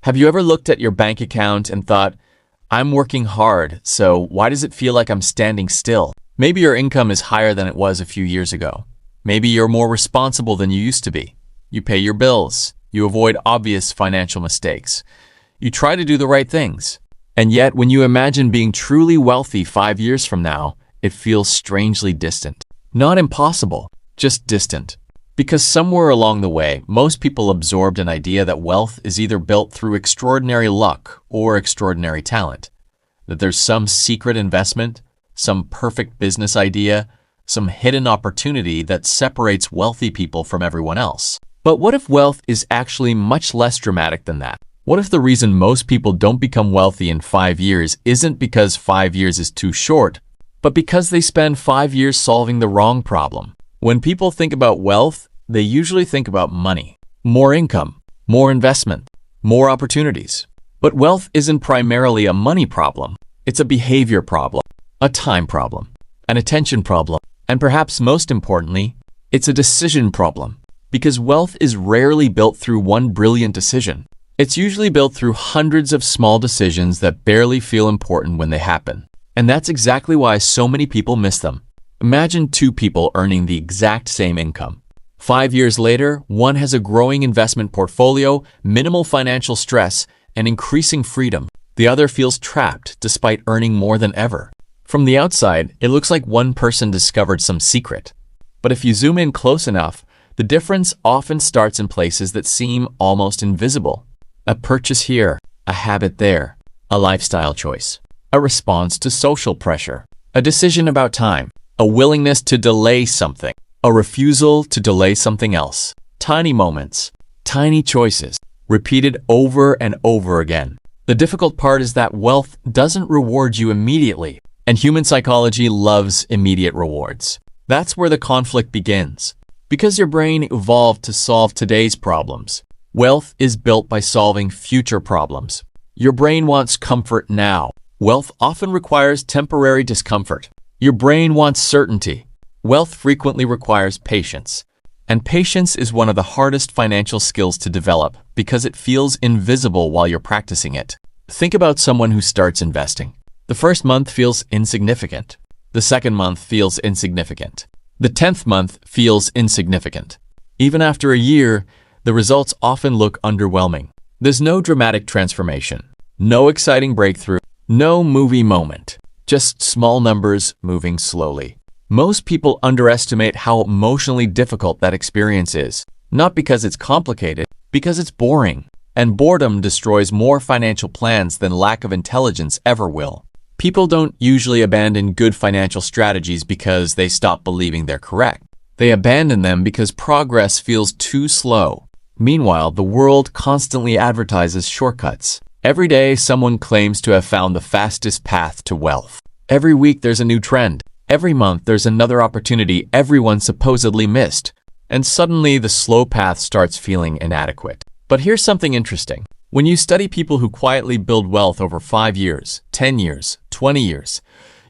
Have you ever looked at your bank account and thought, I'm working hard, so why does it feel like I'm standing still? Maybe your income is higher than it was a few years ago. Maybe you're more responsible than you used to be. You pay your bills. You avoid obvious financial mistakes. You try to do the right things. And yet, when you imagine being truly wealthy 5 years from now, it feels strangely distant. Not impossible, just distant. Because somewhere along the way, most people absorbed an idea that wealth is either built through extraordinary luck or extraordinary talent. That there's some secret investment, some perfect business idea, some hidden opportunity that separates wealthy people from everyone else. But what if wealth is actually much less dramatic than that? What if the reason most people don't become wealthy in 5 years isn't because 5 years is too short, but because they spend 5 years solving the wrong problem? When people think about wealth, they usually think about money, more income, more investment, more opportunities. But wealth isn't primarily a money problem. It's a behavior problem, a time problem, an attention problem, and perhaps most importantly, it's a decision problem. Because wealth is rarely built through one brilliant decision. It's usually built through hundreds of small decisions that barely feel important when they happen. And that's exactly why so many people miss them. Imagine two people earning the exact same income. 5 years later, one has a growing investment portfolio, minimal financial stress, and increasing freedom. The other feels trapped despite earning more than ever. From the outside, it looks like one person discovered some secret. But if you zoom in close enough, the difference often starts in places that seem almost invisible. A purchase here, a habit there, a lifestyle choice, a response to social pressure, a decision about time, a willingness to delay something, a refusal to delay something else. Tiny moments, tiny choices, repeated over and over again. The difficult part is that wealth doesn't reward you immediately, and human psychology loves immediate rewards. That's where the conflict begins. Because your brain evolved to solve today's problems, wealth is built by solving future problems. Your brain wants comfort now. Wealth often requires temporary discomfort. Your brain wants certainty. Wealth frequently requires patience. And patience is one of the hardest financial skills to develop because it feels invisible while you're practicing it. Think about someone who starts investing. The first month feels insignificant. The second month feels insignificant. The 10th month feels insignificant. Even after a year, the results often look underwhelming. There's no dramatic transformation, no exciting breakthrough, no movie moment, just small numbers moving slowly. Most people underestimate how emotionally difficult that experience is, not because it's complicated, because it's boring. And boredom destroys more financial plans than lack of intelligence ever will. People don't usually abandon good financial strategies because they stop believing they're correct. They abandon them because progress feels too slow. Meanwhile, the world constantly advertises shortcuts. Every day, someone claims to have found the fastest path to wealth. Every week, there's a new trend. Every month, there's another opportunity everyone supposedly missed. And suddenly, the slow path starts feeling inadequate. But here's something interesting. When you study people who quietly build wealth over 5 years, 10 years, 20 years,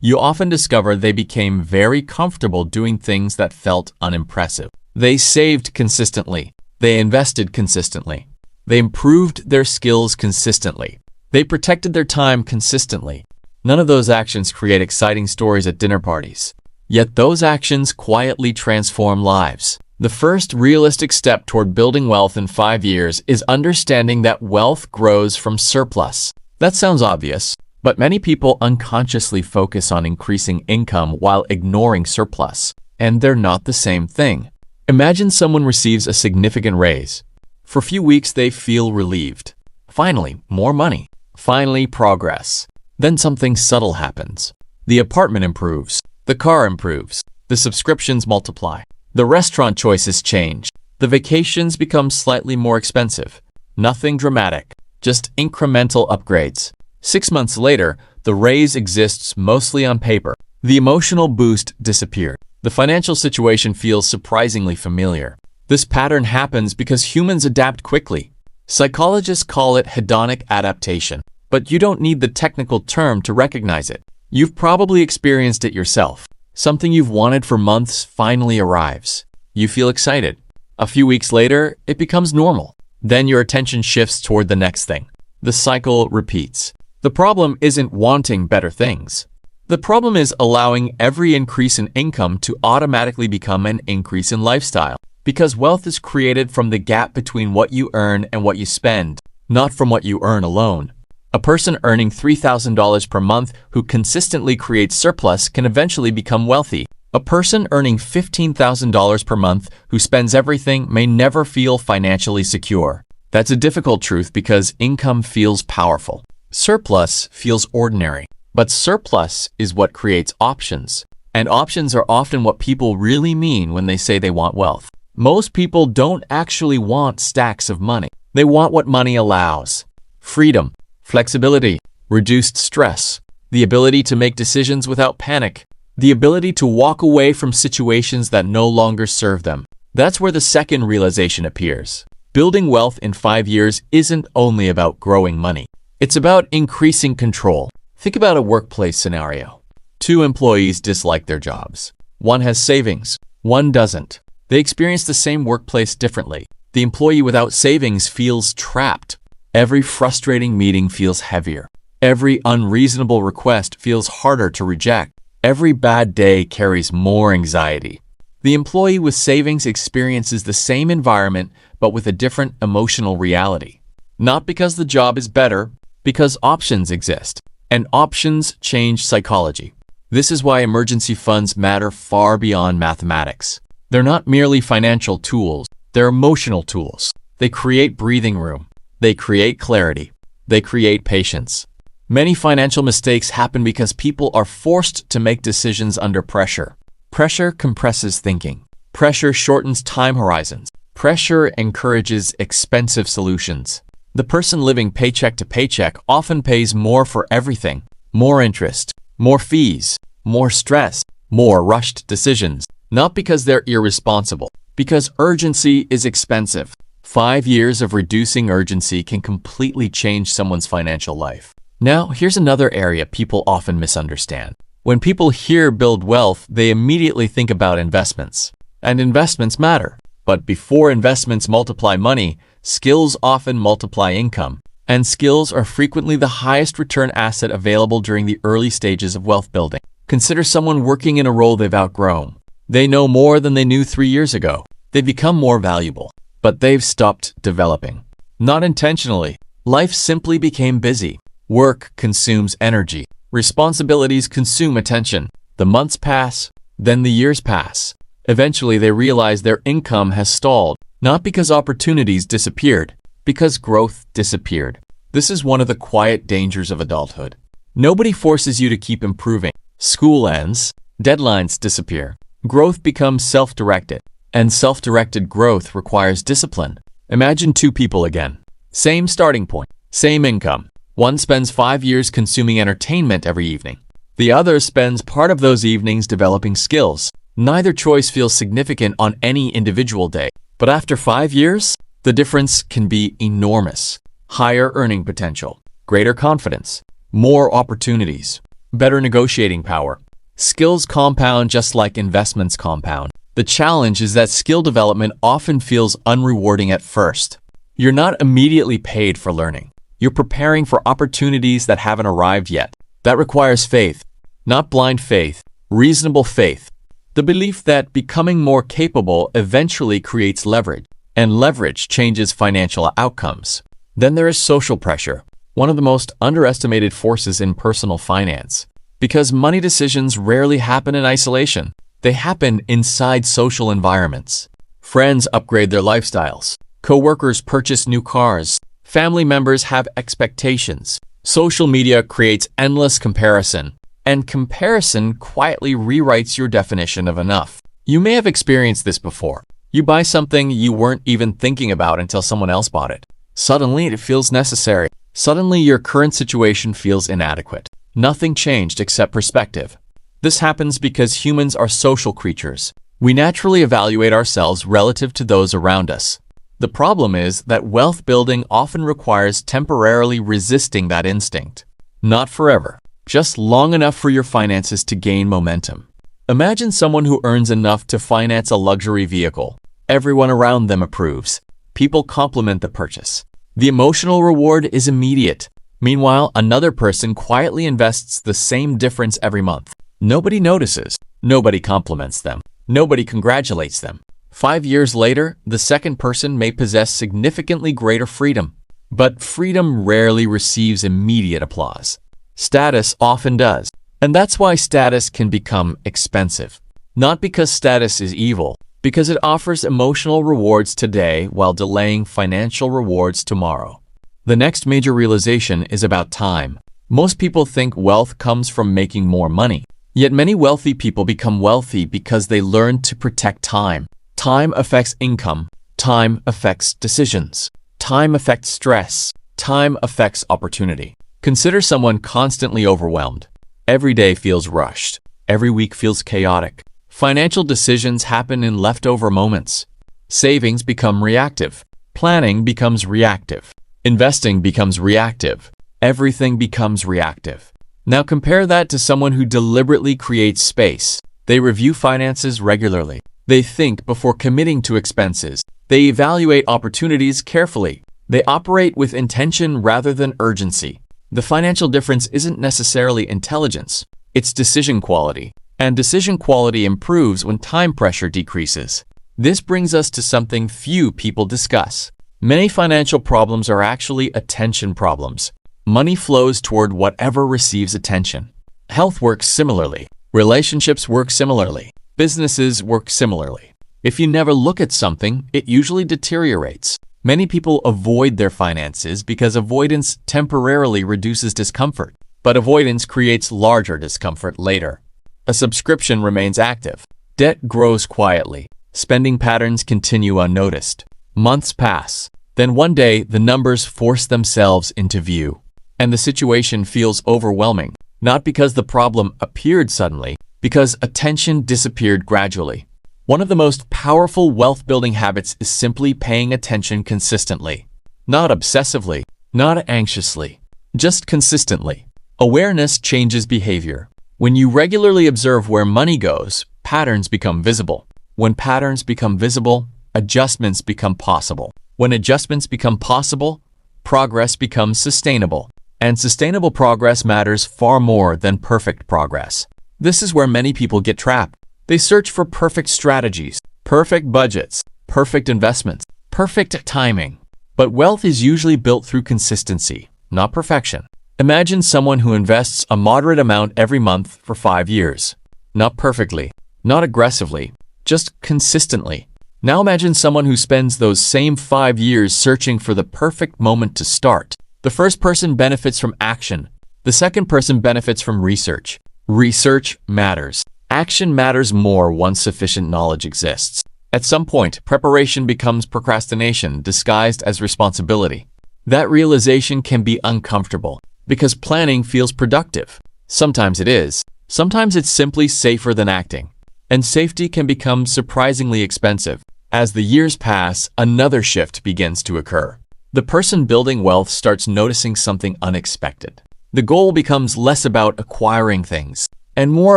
you often discover they became very comfortable doing things that felt unimpressive. They saved consistently. They invested consistently. They improved their skills consistently. They protected their time consistently. None of those actions create exciting stories at dinner parties. Yet those actions quietly transform lives. The first realistic step toward building wealth in 5 years is understanding that wealth grows from surplus. That sounds obvious, but many people unconsciously focus on increasing income while ignoring surplus, and they're not the same thing. Imagine someone receives a significant raise. For a few weeks, they feel relieved. Finally, more money. Finally, progress. Then something subtle happens. The apartment improves. The car improves. The subscriptions multiply. The restaurant choices change. The vacations become slightly more expensive. Nothing dramatic, just incremental upgrades. 6 months later, the raise exists mostly on paper. The emotional boost disappeared. The financial situation feels surprisingly familiar. This pattern happens because humans adapt quickly. Psychologists call it hedonic adaptation, but you don't need the technical term to recognize it. You've probably experienced it yourself. Something you've wanted for months finally arrives. You feel excited. A few weeks later, it becomes normal. Then your attention shifts toward the next thing. The cycle repeats. The problem isn't wanting better things. The problem is allowing every increase in income to automatically become an increase in lifestyle, because wealth is created from the gap between what you earn and what you spend, not from what you earn alone. A person earning $3,000 per month who consistently creates surplus can eventually become wealthy. A person earning $15,000 per month who spends everything may never feel financially secure. That's a difficult truth because income feels powerful. Surplus feels ordinary. But surplus is what creates options. And options are often what people really mean when they say they want wealth. Most people don't actually want stacks of money. They want what money allows. Freedom, flexibility, reduced stress, the ability to make decisions without panic, the ability to walk away from situations that no longer serve them. That's where the second realization appears. Building wealth in 5 years isn't only about growing money. It's about increasing control. Think about a workplace scenario. 2 employees dislike their jobs. One has savings, one doesn't. They experience the same workplace differently. The employee without savings feels trapped. Every frustrating meeting feels heavier. Every unreasonable request feels harder to reject. Every bad day carries more anxiety. The employee with savings experiences the same environment but with a different emotional reality. Not because the job is better, because options exist. And options change psychology. This is why emergency funds matter far beyond mathematics. They're not merely financial tools, they're emotional tools. They create breathing room. They create clarity. They create patience. Many financial mistakes happen because people are forced to make decisions under pressure. Pressure compresses thinking. Pressure shortens time horizons. Pressure encourages expensive solutions. The person living paycheck to paycheck often pays more for everything. More interest, more fees, more stress, more rushed decisions. Not because they're irresponsible, because urgency is expensive. 5 years of reducing urgency can completely change someone's financial life. Now, here's another area people often misunderstand. When people hear build wealth, they immediately think about investments. And investments matter. But before investments multiply money, skills often multiply income. And skills are frequently the highest return asset available during the early stages of wealth building. Consider someone working in a role they've outgrown. They know more than they knew 3 years ago. They've become more valuable. But they've stopped developing. Not intentionally. Life simply became busy. Work consumes energy. Responsibilities consume attention. The months pass, then the years pass. Eventually, they realize their income has stalled, not because opportunities disappeared, because growth disappeared. This is one of the quiet dangers of adulthood. Nobody forces you to keep improving. School ends, deadlines disappear. Growth becomes self-directed, and self-directed growth requires discipline. Imagine 2 people again. Same starting point, same income. One spends 5 years consuming entertainment every evening. The other spends part of those evenings developing skills. Neither choice feels significant on any individual day. But after 5 years, the difference can be enormous. Higher earning potential, greater confidence, more opportunities, better negotiating power. Skills compound just like investments compound. The challenge is that skill development often feels unrewarding at first. You're not immediately paid for learning. You're preparing for opportunities that haven't arrived yet. That requires faith, not blind faith, reasonable faith. The belief that becoming more capable eventually creates leverage, and leverage changes financial outcomes. Then there is social pressure, one of the most underestimated forces in personal finance. Because money decisions rarely happen in isolation, they happen inside social environments. Friends upgrade their lifestyles. Co-workers purchase new cars. Family members have expectations. Social media creates endless comparison. And comparison quietly rewrites your definition of enough. You may have experienced this before. You buy something you weren't even thinking about until someone else bought it. Suddenly, it feels necessary. Suddenly, your current situation feels inadequate. Nothing changed except perspective. This happens because humans are social creatures. We naturally evaluate ourselves relative to those around us. The problem is that wealth building often requires temporarily resisting that instinct. Not forever. Just long enough for your finances to gain momentum. Imagine someone who earns enough to finance a luxury vehicle. Everyone around them approves. People compliment the purchase. The emotional reward is immediate. Meanwhile, another person quietly invests the same difference every month. Nobody notices. Nobody compliments them. Nobody congratulates them. 5 years later, the second person may possess significantly greater freedom. But freedom rarely receives immediate applause. Status often does. And that's why status can become expensive. Not because status is evil, because it offers emotional rewards today while delaying financial rewards tomorrow. The next major realization is about time. Most people think wealth comes from making more money. Yet many wealthy people become wealthy because they learn to protect time. Time affects income. Time affects decisions. Time affects stress. Time affects opportunity. Consider someone constantly overwhelmed. Every day feels rushed. Every week feels chaotic. Financial decisions happen in leftover moments. Savings become reactive. Planning becomes reactive. Investing becomes reactive. Everything becomes reactive. Now compare that to someone who deliberately creates space. They review finances regularly. They think before committing to expenses. They evaluate opportunities carefully. They operate with intention rather than urgency. The financial difference isn't necessarily intelligence. It's decision quality. And decision quality improves when time pressure decreases. This brings us to something few people discuss. Many financial problems are actually attention problems. Money flows toward whatever receives attention. Health works similarly. Relationships work similarly. Businesses work similarly. If you never look at something, it usually deteriorates. Many people avoid their finances because avoidance temporarily reduces discomfort, but avoidance creates larger discomfort later. A subscription remains active. Debt grows quietly. Spending patterns continue unnoticed. Months pass. Then one day, the numbers force themselves into view. And the situation feels overwhelming, not because the problem appeared suddenly, because attention disappeared gradually. One of the most powerful wealth-building habits is simply paying attention consistently. Not obsessively, not anxiously, just consistently. Awareness changes behavior. When you regularly observe where money goes, patterns become visible. When patterns become visible, adjustments become possible. When adjustments become possible, progress becomes sustainable. And sustainable progress matters far more than perfect progress. This is where many people get trapped. They search for perfect strategies, perfect budgets, perfect investments, perfect timing. But wealth is usually built through consistency, not perfection. Imagine someone who invests a moderate amount every month for 5 years. Not perfectly, not aggressively, just consistently. Now imagine someone who spends those same 5 years searching for the perfect moment to start. The first person benefits from action. The second person benefits from research. Research matters. Action matters more once sufficient knowledge exists. At some point, preparation becomes procrastination disguised as responsibility. That realization can be uncomfortable because planning feels productive. Sometimes it is. Sometimes it's simply safer than acting. And safety can become surprisingly expensive. As the years pass, another shift begins to occur. The person building wealth starts noticing something unexpected. The goal becomes less about acquiring things and more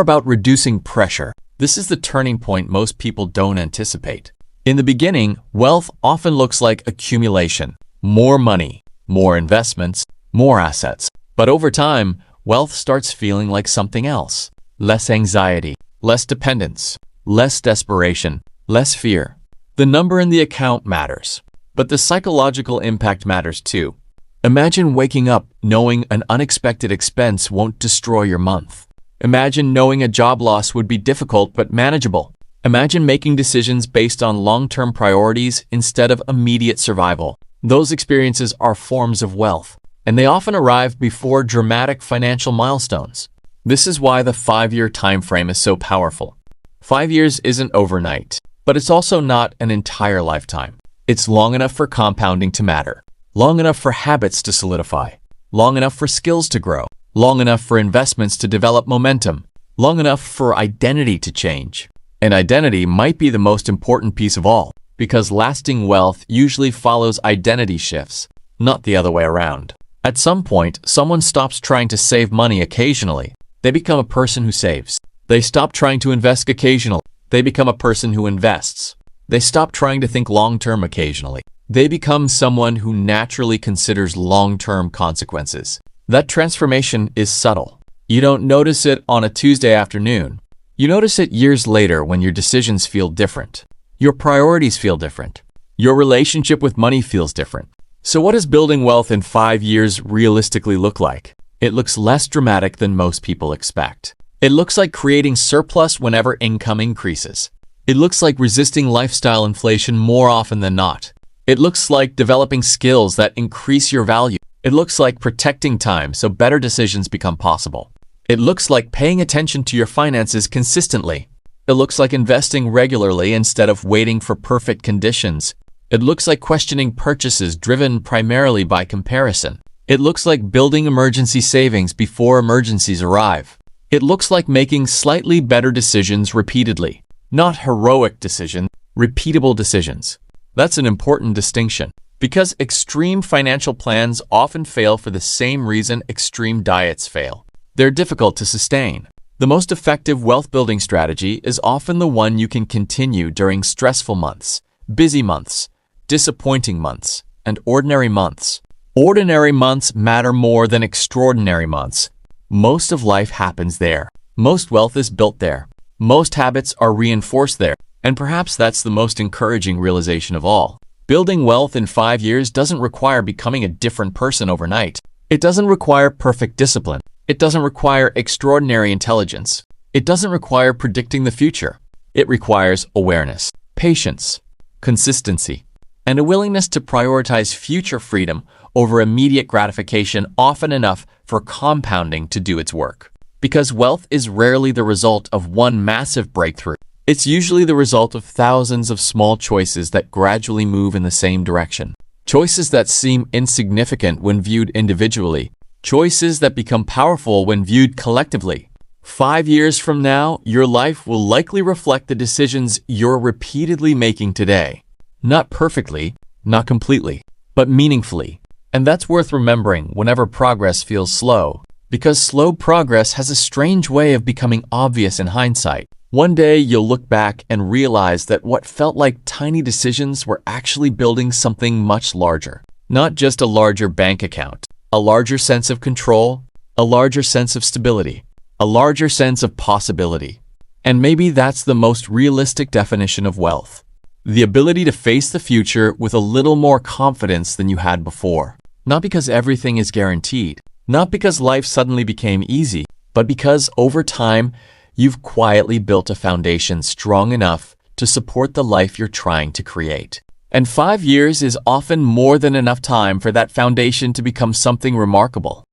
about reducing pressure. This is the turning point most people don't anticipate. In the beginning, wealth often looks like accumulation. More money, more investments, more assets. But over time, wealth starts feeling like something else. Less anxiety, less dependence, less desperation, less fear. The number in the account matters, but the psychological impact matters too. Imagine waking up knowing an unexpected expense won't destroy your month. Imagine knowing a job loss would be difficult but manageable. Imagine making decisions based on long-term priorities instead of immediate survival. Those experiences are forms of wealth, and they often arrive before dramatic financial milestones. This is why the 5-year time frame is so powerful. 5 years isn't overnight, but it's also not an entire lifetime. It's long enough for compounding to matter, long enough for habits to solidify, long enough for skills to grow, long enough for investments to develop momentum, long enough for identity to change. And identity might be the most important piece of all, because lasting wealth usually follows identity shifts, not the other way around. At some point, someone stops trying to save money occasionally. They become a person who saves. They stop trying to invest occasionally. They become a person who invests. They stop trying to think long-term occasionally. They become someone who naturally considers long-term consequences. That transformation is subtle. You don't notice it on a Tuesday afternoon. You notice it years later when your decisions feel different. Your priorities feel different. Your relationship with money feels different. So what does building wealth in 5 years realistically look like? It looks less dramatic than most people expect. It looks like creating surplus whenever income increases. It looks like resisting lifestyle inflation more often than not. It looks like developing skills that increase your value. It looks like protecting time so better decisions become possible. It looks like paying attention to your finances consistently. It looks like investing regularly instead of waiting for perfect conditions. It looks like questioning purchases driven primarily by comparison. It looks like building emergency savings before emergencies arrive. It looks like making slightly better decisions repeatedly. Not heroic decisions, repeatable decisions. That's an important distinction, because extreme financial plans often fail for the same reason extreme diets fail. They're difficult to sustain. The most effective wealth-building strategy is often the one you can continue during stressful months, busy months, disappointing months, and ordinary months. Ordinary months matter more than extraordinary months. Most of life happens there. Most wealth is built there. Most habits are reinforced there. And perhaps that's the most encouraging realization of all. Building wealth in 5 years doesn't require becoming a different person overnight. It doesn't require perfect discipline. It doesn't require extraordinary intelligence. It doesn't require predicting the future. It requires awareness, patience, consistency, and a willingness to prioritize future freedom over immediate gratification often enough for compounding to do its work. Because wealth is rarely the result of one massive breakthrough. It's usually the result of thousands of small choices that gradually move in the same direction. Choices that seem insignificant when viewed individually. Choices that become powerful when viewed collectively. 5 years from now, your life will likely reflect the decisions you're repeatedly making today. Not perfectly, not completely, but meaningfully. And that's worth remembering whenever progress feels slow, because slow progress has a strange way of becoming obvious in hindsight. One day you'll look back and realize that what felt like tiny decisions were actually building something much larger. Not just a larger bank account, a larger sense of control, a larger sense of stability, a larger sense of possibility. And maybe that's the most realistic definition of wealth. The ability to face the future with a little more confidence than you had before. Not because everything is guaranteed, not because life suddenly became easy, but because over time, you've quietly built a foundation strong enough to support the life you're trying to create. And 5 years is often more than enough time for that foundation to become something remarkable.